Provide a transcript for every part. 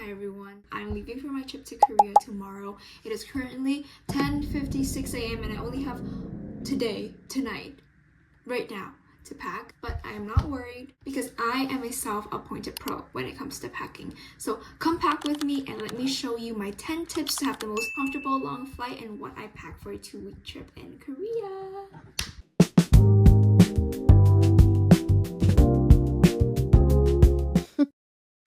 Hi everyone, I'm leaving for my trip to Korea tomorrow. It is currently 10:56 a.m. and I only have tonight, right now, to pack. But I am not worried because I am a self-appointed pro when it comes to packing. So come pack with me and let me show you my 10 tips to have the most comfortable long flight and what I pack for a 2-week trip in Korea.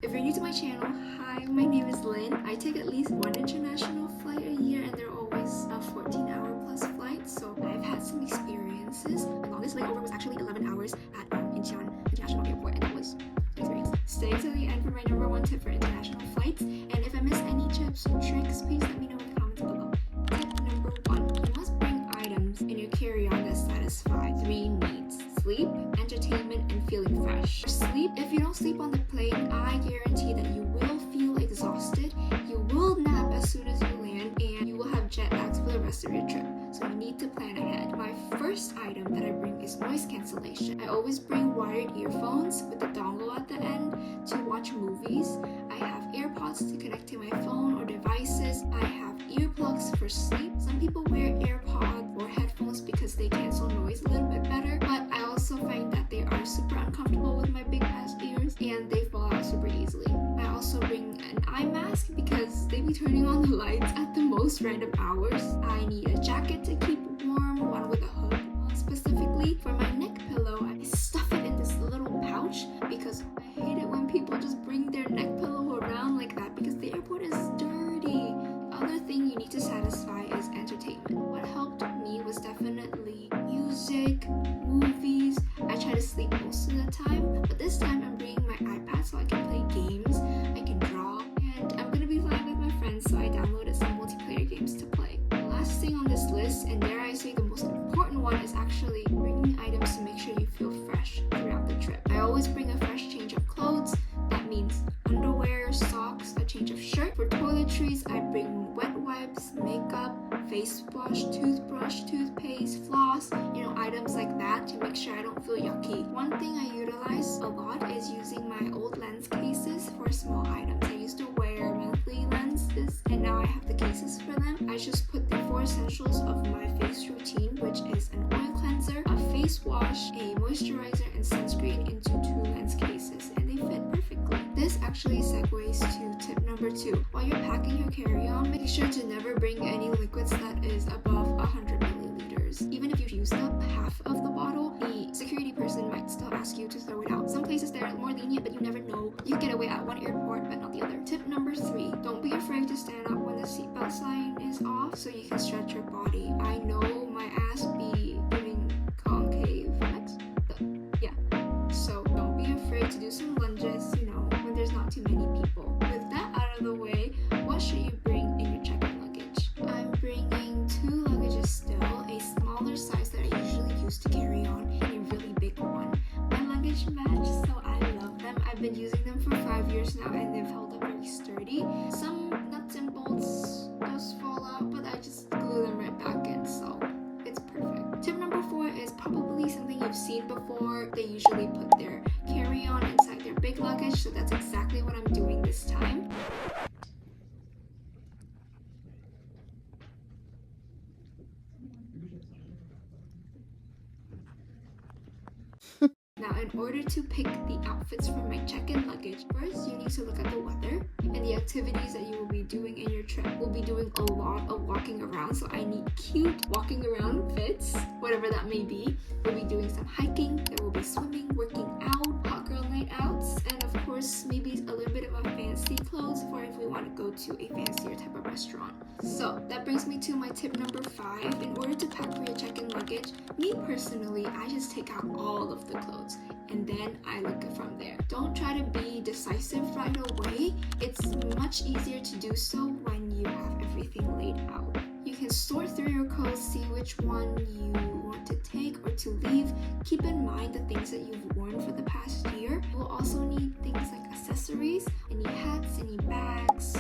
If you're new to my channel, hi, my name is Lynn. I take at least one international flight a year and they're always a 14-hour plus flight, so I've had some experiences. My longest layover was actually 11 hours at Incheon International Airport, and that was an experience. Stay till the end for my number 1 tip for international flights, and if I miss any tips or tricks, please let me know in the comments below. Tip number 1, you must bring items in your carry-on that satisfy 3 needs: sleep, entertainment, and feeling fresh. For sleep, if you don't sleep on the plane, I guarantee that you will feel exhausted, you will nap as soon as you land, and you will have jetlags for the rest of your trip. So you need to plan ahead. My first item that I bring is noise cancellation. I always bring wired earphones with the dongle at the end to watch movies. I have AirPods to connect to my phone or devices. I have earplugs for sleep. Some people wear AirPods or headphones because they cancel noise a little bit better, but I also find that they are super uncomfortable with my big ass ears and they fall out super easily. I also bring an eye mask because they be turning on the lights at the most random hours. I need a jacket to keep warm, one with a hood. Specifically for my neck pillow, I stuff it in this little pouch because I hate it when people just bring their neck pillow around like that because the airport is dirty. The other thing you need to satisfy is entertainment. What helped me was definitely music, movies. I try to sleep most of the time, but this time I'm bringing my iPad so I can play games, I can draw, and I'm gonna be flying with my friends, so I downloaded some multiplayer games to play. The last thing on this list, and dare I say the most important one, is actually bringing items to make sure you feel fresh throughout the trip. I always bring a fresh change of clothes. That means underwear, socks, a change of shirt. For toiletries, I bring wet wipes, makeup, face wash, toothbrush, toothpaste, floss, items like that to make sure I don't feel yucky. One thing I utilize a lot is using my old lens cases for small items. I used to wear monthly lenses and now I have the cases for them. I just put the 4 essentials of my face routine, which is an oil cleanser, a face wash, a moisturizer, and sunscreen into 2 lens cases, and they fit perfectly. This actually segues to tip number 2. While you're packing your carry-on, make sure to never bring any liquids that is above 100 milliliters. Even if you've used up half of the bottle, the security person might still ask you to throw it out. Some places they're more lenient, but you never know. You get away at one airport, but not the other. Tip number 3, don't be afraid to stand up when the seatbelt sign is off so you can stretch your body. I know my ass be giving concave flex. Yeah. So don't be afraid to do some lunges, when there's not too many people. With that out of the way, what should you bring in your check-in luggage? I'm bringing 2 luggages still, a smaller size that I usually use to carry on, and a really big one. My luggage match, so I love them. I've been using them for 5 years now and they've held up very sturdy. Some nuts and bolts does fall out, but I just glue them right back in, so it's perfect. Tip number 4 is probably something you've seen before. They usually put their carry-on inside their big luggage, so that's exactly what I'm doing this time. Now, in order to pick the outfits for my check-in luggage, first you need to look at the weather and the activities that you will be doing in your trip. We'll be doing a lot of walking around, so I need cute walking around fits, whatever that may be. We'll be doing some hiking, there will be swimming, working out, hot girl night outs, and of course maybe a little bit of a fancy clothes for if we want to go to a fancier type of restaurant. So that brings me to my tip number 5. In order to pack for your check-in luggage, me personally, I just take out all of the clothes and then I look from there. Don't try to be decisive right away. It's much easier to do so when you have everything laid out. You can sort through your clothes, see which one you want to take or to leave. Keep in mind the things that you've worn for the past year. You will also need things like accessories, any hats, any bags,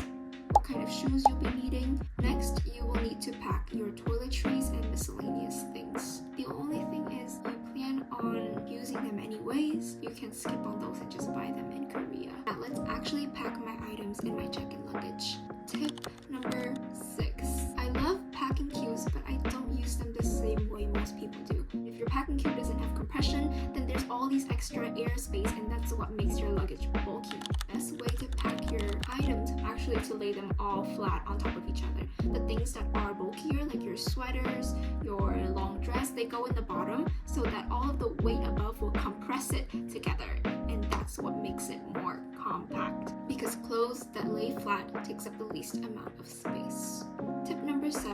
what kind of shoes you'll be needing. Next, you will need to pack your toiletries and miscellaneous things. The only thing is, you plan on using them anyways, you can skip on those and just buy them in Korea. Now let's actually pack my items in in my check-in luggage. Tip number 6. I love packing cubes, but I don't use them the same way most people do. If your packing cube doesn't have compression, then there's all these extra airspace, and that's what makes your luggage bulky. Best way to pack your items actually to lay them all flat on top of each other. The things that are bulkier, like your sweaters, your long dress, they go in the bottom so that all of the weight above will compress it together, and that's what makes it more compact, because clothes that lay flat takes up the least amount of space. Tip number 7.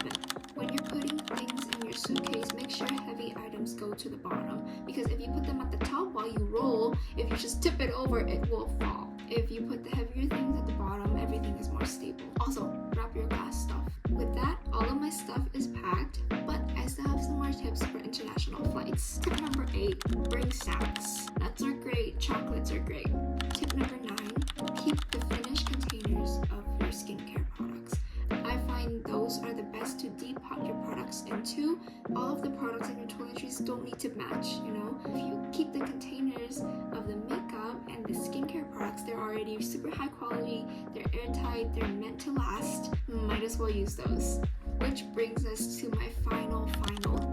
When you're putting things in your suitcase, make sure heavy items go to the bottom, because if you put them at the top while you roll, if you just tip it over, it will fall. If you put the heavier things at the bottom, everything is more stable. Also, wrap your glass stuff. With that, all of my stuff is packed, but I still have some more tips for international flights. Tip number 8, bring snacks. Nuts are great, chocolates are great. Tip number 9, keep the finished containers of your skincare products. I find those are the best to depot your products into. All of the products in your toiletries don't need to match, you know? If you keep the containers of the makeup and the skincare products, they're already super high quality, they're airtight, they're meant to last. Might as well use those. Which brings us to my final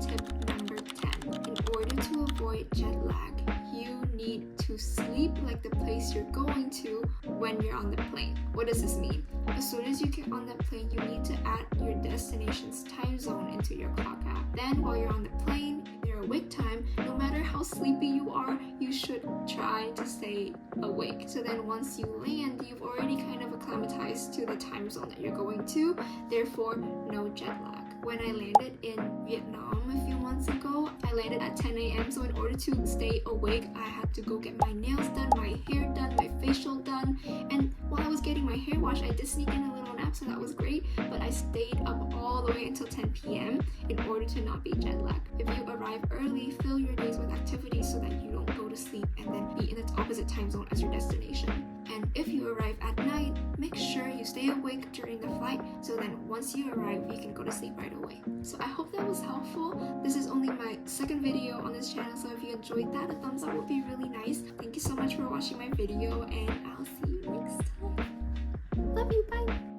tip number 10. In order to avoid jet lag, you need to sleep like the place you're going to when you're on the plane. What does this mean? As soon as you get on the plane, you need to add your destination's time zone into your clock app. Then while you're on the plane, in your awake time, no matter how sleepy you are, you should try to stay awake. So then once you land, you've already kind of acclimatized to the time zone that you're going to, therefore no jet lag. When I landed in Vietnam a few months ago, I landed at 10 a.m. So in order to stay awake, I had to go get my nails done, my hair done, my facial done. And while I was getting my hair washed, I did sneak in a little nap, so that was great. But I stayed up all the way until 10 p.m. in order to not be jet lagged. If you arrive early, fill your days with activities so that you don't go to sleep and then be in its opposite time zone as your destination. And if you arrive at night, make sure you stay awake during the flight, so then once you arrive, you can go to sleep right away. So I hope that was helpful. This is only my second video on this channel, so if you enjoyed that, a thumbs up would be really nice. Thank you so much for watching my video, and I'll see you next time. Love you, bye!